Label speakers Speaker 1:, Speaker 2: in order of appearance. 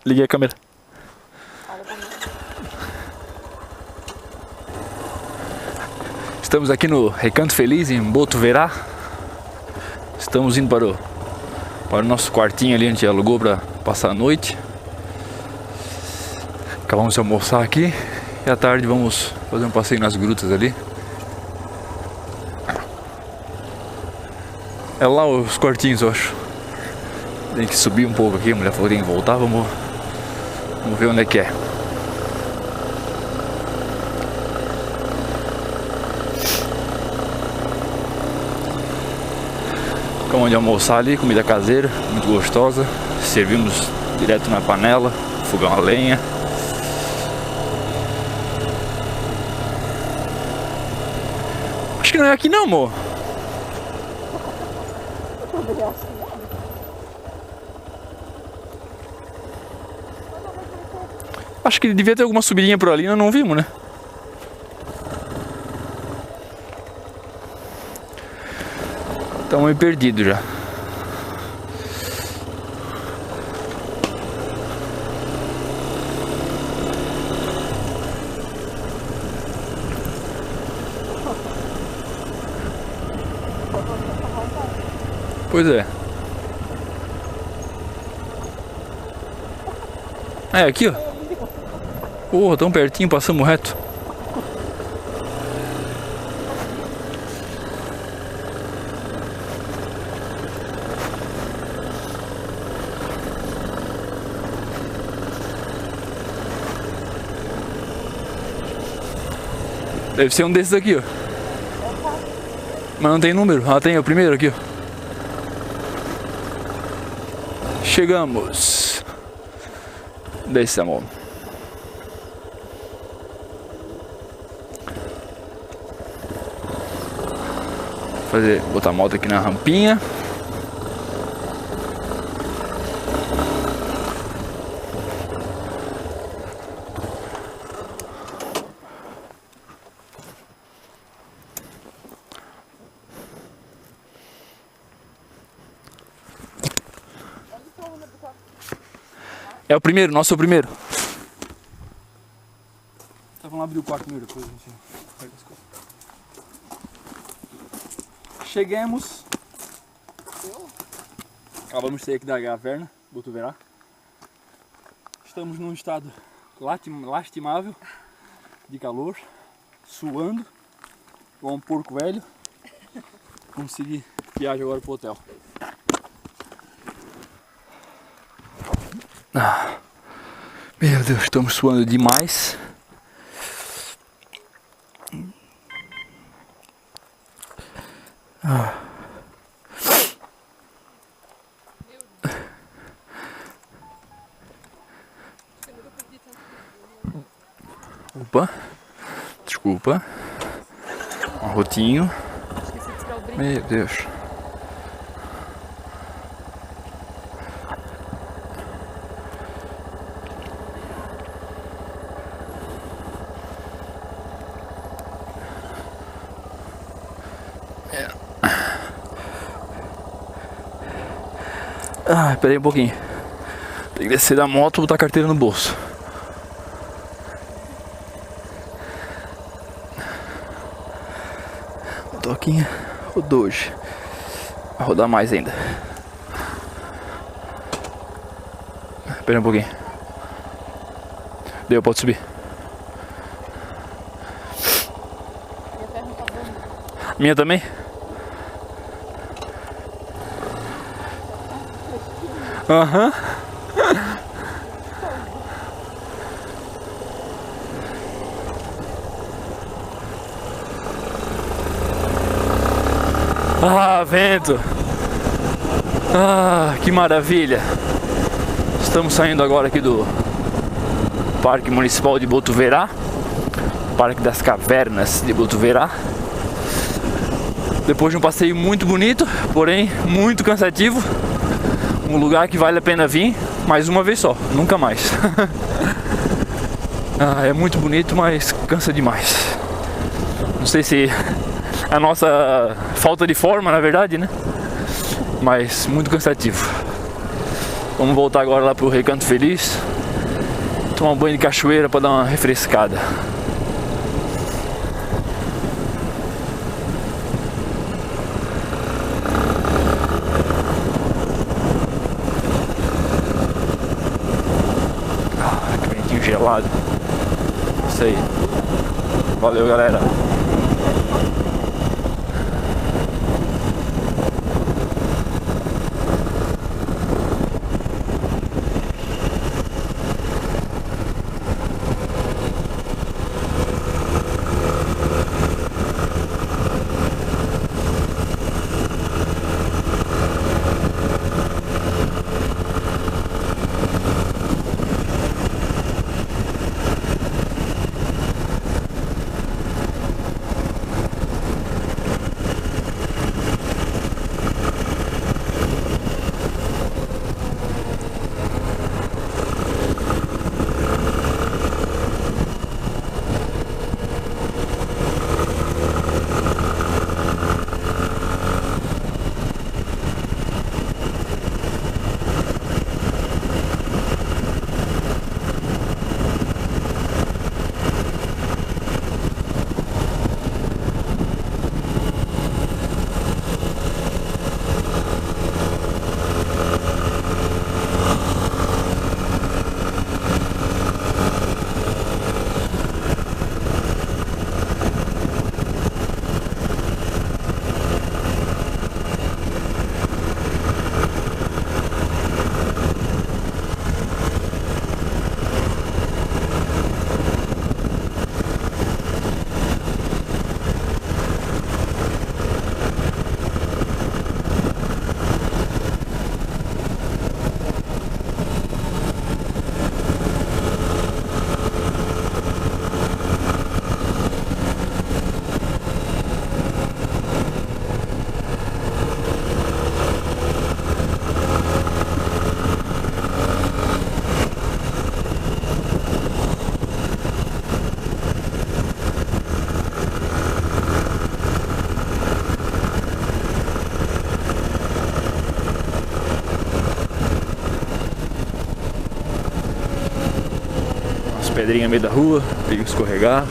Speaker 1: Liguei a câmera. Estamos aqui no Recanto Feliz, em Botuverá. Estamos indo para o nosso quartinho ali, onde a gente alugou para passar a noite. Acabamos de almoçar aqui e à tarde vamos fazer um passeio nas grutas ali. É lá os quartinhos, eu acho. Tem que subir um pouco aqui, a mulher falou que tem que voltar, vamos ver onde é que é. Acabamos de almoçar ali, comida caseira, muito gostosa. Servimos direto na panela, fogão a lenha. Acho que não é aqui não, amor. Acho que devia ter alguma subidinha por ali, nós não vimos, né? Estamos meio perdidos já. Pois é. É aqui, ó. Porra, tão pertinho, passamos reto. Deve ser um desses aqui, ó. Mas não tem número. Ah, tem o primeiro aqui, ó. Chegamos. Desce, amor. Botar a moto aqui na rampinha. É o primeiro, nosso é o primeiro. Tá, vamos abrir o quarto primeiro, depois a gente pega as coisas. Chegamos. Acabamos de sair aqui da caverna, Botuverá. Estamos num estado lastimável de calor, suando, igual um porco velho. Vamos seguir viagem agora pro hotel. Ah, meu Deus, estamos suando demais. Ah. Opa, desculpa. Um rotinho. Meu Deus. Ah, peraí um pouquinho. Tem que descer da moto e botar a carteira no bolso. O toquinho rodou hoje. Vai rodar mais ainda. Peraí um pouquinho. Deu, pode subir. Minha também? Aham. Ah, vento. Ah, que maravilha. Estamos saindo agora aqui do Parque Municipal de Botuverá, Parque das Cavernas de Botuverá. Depois de um passeio muito bonito, porém muito cansativo. Um lugar que vale a pena vir mais uma vez só, nunca mais. Ah, é muito bonito, mas cansa demais. Não sei se a nossa falta de forma, na verdade, né? Mas muito cansativo. Vamos voltar agora lá pro Recanto Feliz. Tomar um banho de cachoeira para dar uma refrescada. Que ventinho gelado. Isso aí. Valeu, galera. Pedrinha no meio da rua, perigo escorregar.